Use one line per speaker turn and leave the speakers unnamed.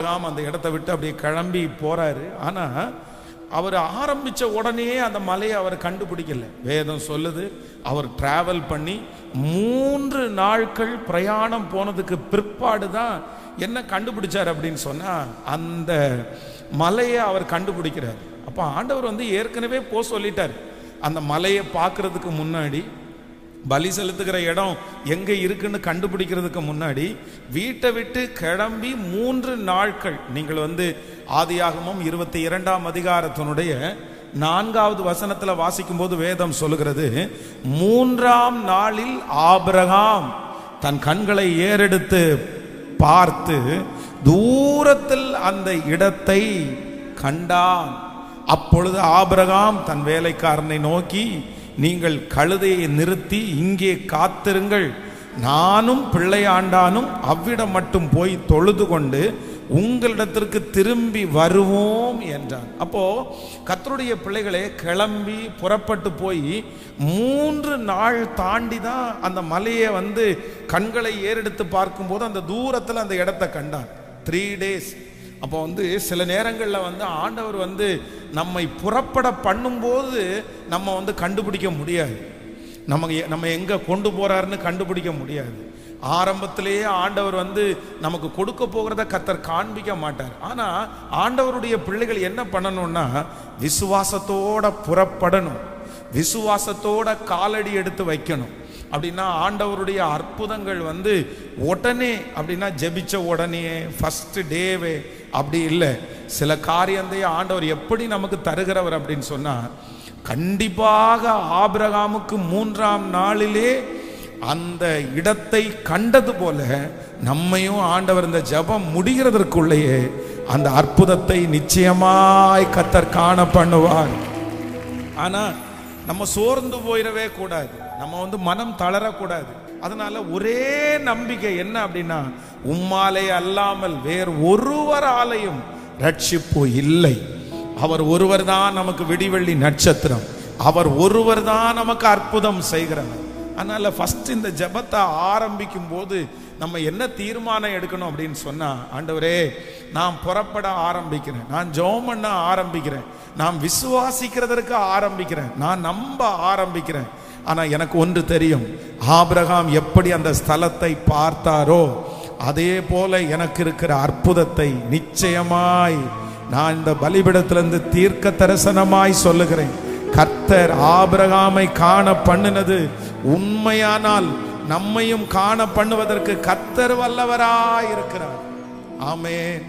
அந்த இடத்தை விட்டு அப்படியே கிளம்பி போறாரு. ஆனா அவர் ஆரம்பிச்ச உடனே அந்த மலையை அவர் கண்டுபிடிக்கல. வேதம் சொல்லுது அவர் டிராவல் பண்ணி 3 நாட்கள் பிரயாணம் போனதுக்கு பிற்பாடு தான் என்ன கண்டுபிடிச்சார் அப்படின்னு சொன்னா அந்த மலையை அவர் கண்டுபிடிக்கிறார். அப்ப ஆண்டவர் ஏற்கனவே போ சொல்லிட்டார். அந்த மலையை பார்க்கறதுக்கு முன்னாடி, பலி செலுத்துகிற இடம் எங்க இருக்குன்னு கண்டுபிடிக்கிறதுக்கு முன்னாடி வீட்டை விட்டு கிளம்பி 3 நாட்கள். நீங்கள் ஆதியாகமம் 22ஆம் அதிகாரத்தினுடைய 4வது வசனத்துல வாசிக்கும் போது வேதம் சொல்லுகிறது, 3ஆம் நாளில் ஆபிரகாம் தன் கண்களை ஏறெடுத்து பார்த்து தூரத்தில் அந்த இடத்தை கண்டான். அப்பொழுது ஆபிரகாம் தன் வேலைக்காரனை நோக்கி, நீங்கள் கழுதையை நிறுத்தி இங்கே காத்திருங்கள், நானும் பிள்ளையாண்டானும் அவ்விடம் மட்டும் போய் தொழுது கொண்டு உங்களிடத்திற்கு திரும்பி வருவோம் என்றான். அப்போ கர்த்தருடைய பிள்ளைகளே, கிளம்பி புறப்பட்டு போய் 3 நாள் தாண்டி தான் அந்த மலையை கண்களை ஏறெடுத்து பார்க்கும்போது அந்த தூரத்தில் அந்த இடத்தை கண்டான். 3 டேஸ். அப்போ சில நேரங்களில் ஆண்டவர் நம்மை புறப்பட பண்ணும்போது நம்ம கண்டுபிடிக்க முடியாது. நம்ம எங்கே கொண்டு போறாருன்னு கண்டுபிடிக்க முடியாது. ஆரம்பத்திலேயே ஆண்டவர் நமக்கு கொடுக்க போகிறத கர்த்தர் காண்பிக்க மாட்டார். ஆனால் ஆண்டவருடைய பிள்ளைகள் என்ன பண்ணணும்னா விசுவாசத்தோட புறப்படணும், விசுவாசத்தோட காலடி எடுத்து வைக்கணும். அப்படின்னா ஆண்டவருடைய அற்புதங்கள் உடனே, அப்படின்னா ஜெபிச்ச உடனே ஃபர்ஸ்ட் டேவே அப்படி இல்லை. சில காரியத்தை ஆண்டவர் எப்படி நமக்கு தருகிறவர் அப்படின்னு சொன்னா, கண்டிப்பாக ஆபிரகாமுக்கு 3ஆம் நாளிலே அந்த இடத்தை கண்டது போல நம்மையும் ஆண்டவர் இந்த ஜெபம் முடிகிறதற்குள்ளேயே அந்த அற்புதத்தை நிச்சயமாய் கர்த்தர் காண பண்ணுவார். ஆனா நம்ம சோர்ந்து போயிடவே கூடாது, நம்ம மனம் தளரக்கூடாது. அதனால ஒரே நம்பிக்கை என்ன அப்படின்னா, உம்மாலே அல்லாமல் வேறு ஒருவராலையும் ரட்சிப்பு இல்லை. அவர் ஒருவர் தான் நமக்கு விடிவெள்ளி நட்சத்திரம், அவர் ஒருவர் தான் நமக்கு அற்புதம் செய்கிறவர். அதனால ஃபர்ஸ்ட் இந்த ஜெபத்தை ஆரம்பிக்கும் போது நம்ம என்ன தீர்மானம் எடுக்கணும் அப்படின்னு சொன்னா, ஆண்டவரே நான் புறப்பட ஆரம்பிக்கிறேன், நான் ஜெபம் பண்ண ஆரம்பிக்கிறேன், நான் விசுவாசிக்கிறதற்கு ஆரம்பிக்கிறேன், நான் நம்ப ஆரம்பிக்கிறேன். ஆனா எனக்கு ஒன்று தெரியும், ஆபிரகாம் எப்படி அந்த ஸ்தலத்தை பார்த்தாரோ அதே போல எனக்கு இருக்கிற அற்புதத்தை நிச்சயமாய் நான் இந்த பலிபீடத்திலிருந்து தீர்க்க தரிசனமாய் சொல்லுகிறேன். கர்த்தர் ஆபிரகாமை காண பண்ணினது உண்மையானால் நம்மையும் காண பண்ணுவதற்கு கர்த்தர் வல்லவராய் இருக்கிறார். ஆமென்.